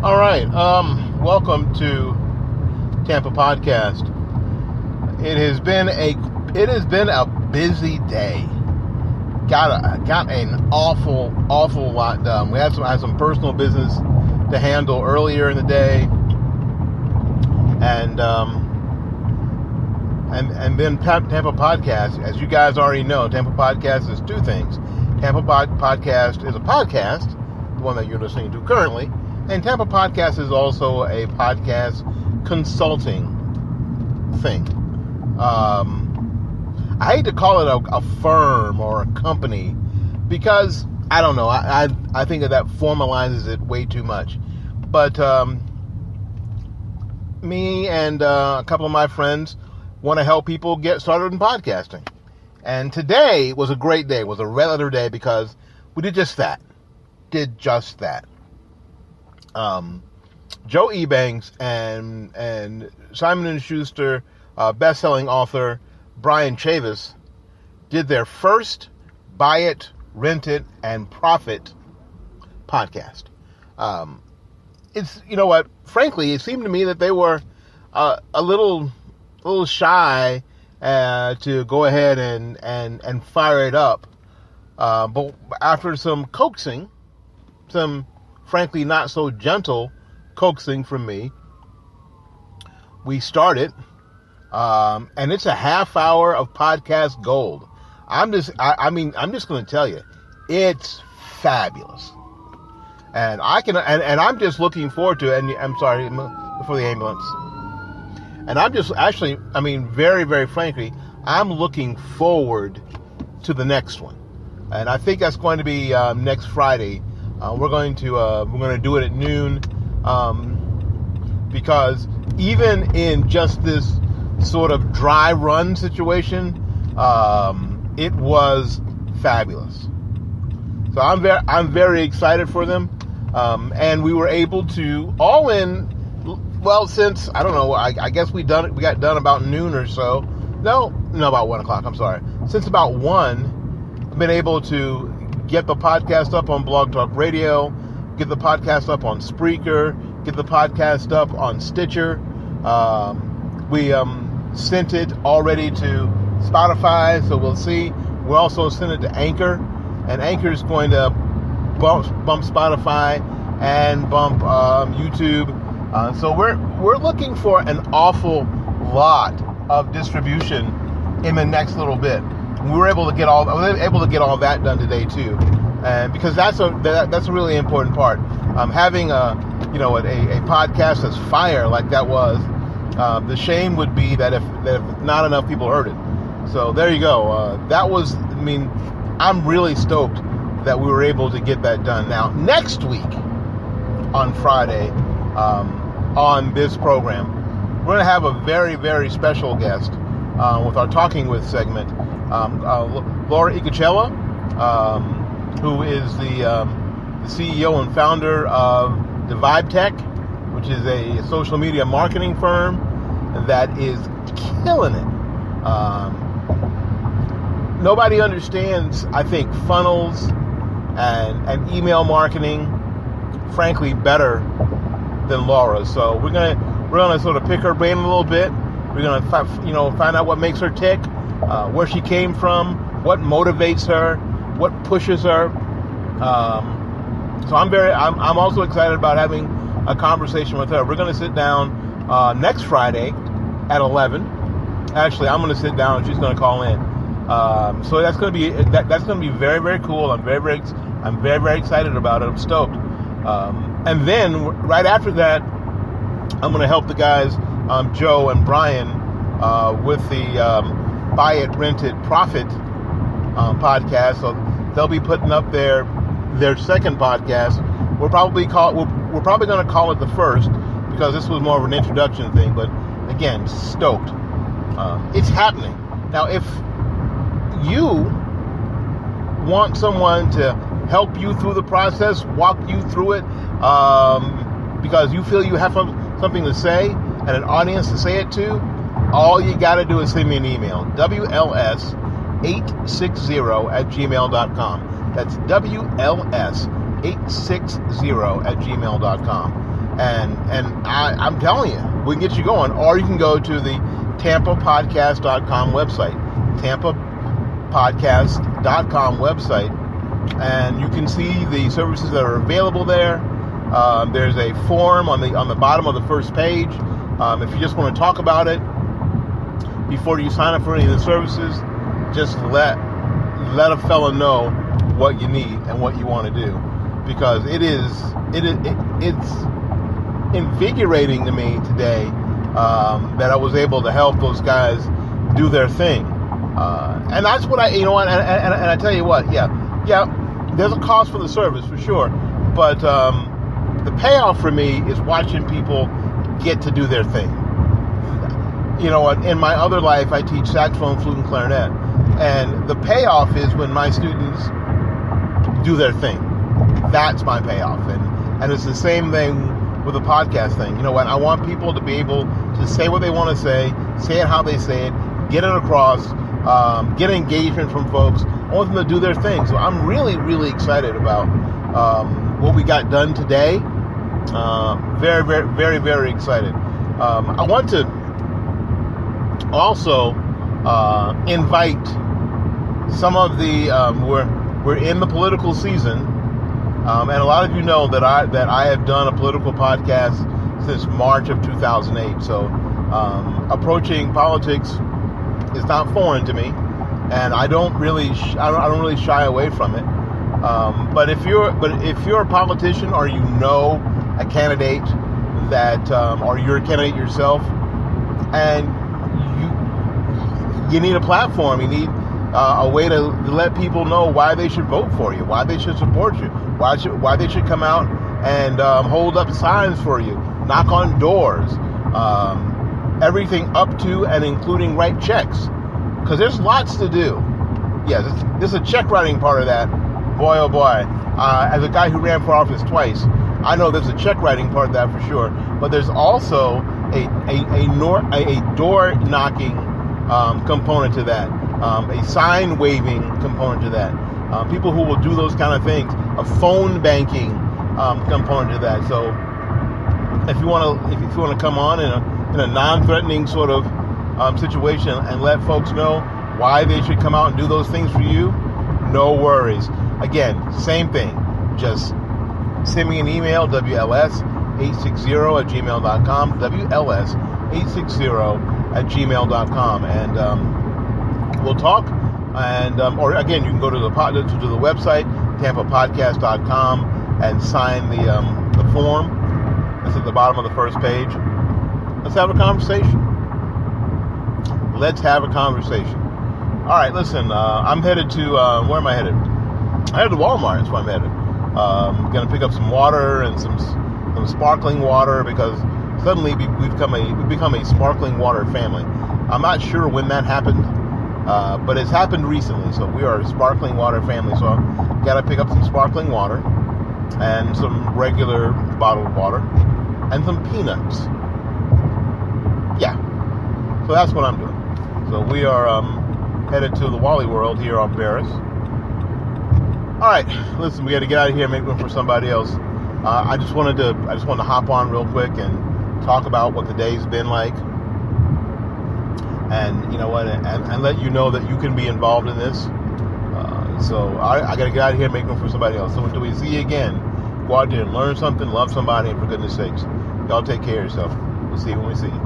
All right. Welcome to Tampa Podcast. It has been a busy day. Got an awful lot done. I had some personal business to handle earlier in the day, and then Tampa Podcast. As you guys already know, Tampa Podcast is two things. Tampa Podcast is a podcast, the one that you're listening to currently. And Tampa Podcast is also a podcast consulting thing. I hate to call it a firm or a company because, I don't know, I think that formalizes it way too much. But me and a couple of my friends want to help people get started in podcasting. And today was a great day, was a regular day because we did just that. Joe Ebanks and Simon & Schuster best-selling author Brian Chavis did their first Buy It, Rent It, and Profit podcast. It's, you know what, frankly, it seemed to me that they were a little shy to go ahead and fire it up. But after some coaxing, some frankly not so gentle coaxing from me, we started, and it's a half hour of podcast gold. I'm just going to tell you, it's fabulous, and I'm just looking forward to it. And I'm sorry for the ambulance. And I'm just very, very frankly, I'm looking forward to the next one, and I think that's going to be next Friday. We're going to do it at noon, because even in just this sort of dry run situation, it was fabulous. So I'm very excited for them, and we were able to all in. Well, since I don't know, I guess we got done about noon or so. No, about 1 o'clock. I'm sorry. Since about 1, I've been able to get the podcast up on Blog Talk Radio, get the podcast up on Spreaker, get the podcast up on Stitcher. We sent it already to Spotify, so we'll see. We also sent it to Anchor, and Anchor is going to bump Spotify and bump YouTube. So we're looking for an awful lot of distribution in the next little bit. I was able to get all that done today too, and because that's a really important part. Having a podcast that's fire like that was. The shame would be that if not enough people heard it. So there you go. I'm really stoked that we were able to get that done. Now next week on Friday, on this program, we're going to have a very, very special guest with our Talking With segment. Laura Icocella, who is the CEO and founder of Divide Tech, which is a social media marketing firm that is killing it. Nobody understands, I think, funnels and email marketing, frankly, better than Laura. So we're gonna sort of pick her brain a little bit. We're gonna find out what makes her tick, where she came from, what motivates her, what pushes her. So I'm also excited about having a conversation with her. We're gonna sit down next Friday at 11. Actually, I'm gonna sit down and she's gonna call in. So that's gonna be very, very cool. I'm very, very excited about it. I'm stoked. And then right after that, I'm gonna help the guys, Joe and Brian, with the Buy It, Rent It, Profit podcast. So they'll be putting up their second podcast. We're probably going to call it the first because this was more of an introduction thing. But again, stoked. It's happening now. If you want someone to help you through the process, walk you through it, because you feel you have something to say and an audience to say it to, all you got to do is send me an email. WLS860@gmail.com. That's WLS860@gmail.com. And I'm telling you, we can get you going. Or you can go to the TampaPodcast.com website, TampaPodcast.com website, and you can see the services that are available there. There's a form on the bottom of the first page. If you just want to talk about it before you sign up for any of the services, just let a fella know what you need and what you want to do, because it's invigorating to me today that I was able to help those guys do their thing, and that's what and I tell you what, yeah, there's a cost for the service for sure, but the payoff for me is watching people get to do their thing. In my other life, I teach saxophone, flute, and clarinet, and the payoff is when my students do their thing. That's my payoff, and it's the same thing with the podcast thing. You know what? I want people to be able to say what they want to say it how they say it, get it across, get engagement from folks. I want them to do their thing. So I'm really, really excited about what we got done today. Very, very, very, very excited. I want to also invite some of the we're in the political season, and a lot of you know that I have done a political podcast since March of 2008. So approaching politics is not foreign to me, and I don't really shy away from it. But if you're a politician, or you know a candidate that, or you're a candidate yourself, and you need a platform, you need a way to let people know why they should vote for you, why they should support you, why they should come out and hold up signs for you, knock on doors, everything up to and including write checks, because there's lots to do. Yeah, there's a check writing part of that. Boy, oh boy. As a guy who ran for office twice, I know there's a check writing part of that for sure. But there's also a door knocking component to that, a sign waving component to that. People who will do those kind of things, a phone banking component to that. So if you want to come on in a non-threatening sort of situation and let folks know why they should come out and do those things for you, no worries. Again, same thing. Just send me an email, WLS860@gmail.com, WLS860@gmail.com, and we'll talk. And or again, you can go to the website, TampaPodcast.com, and sign the form. That's at the bottom of the first page. Let's have a conversation. Let's have a conversation. All right, listen, I'm headed to, where am I headed? I'm headed to Walmart, that's where I'm headed. I'm going to pick up some water and some sparkling water, because suddenly we've become a sparkling water family. I'm not sure when that happened, but it's happened recently, so we are a sparkling water family. So I've got to pick up some sparkling water and some regular bottled water and some peanuts. Yeah, so that's what I'm doing. So we are headed to the Wally World here on Paris. All right, listen, we got to get out of here and make room for somebody else. I just wanted to hop on real quick and talk about what the day's been like, and you know what, and let you know that you can be involved in this. So I got to get out of here and make room for somebody else. So until we see you again, go out there and learn something, love somebody, and for goodness sakes, y'all take care of yourself. We'll see you when we see you.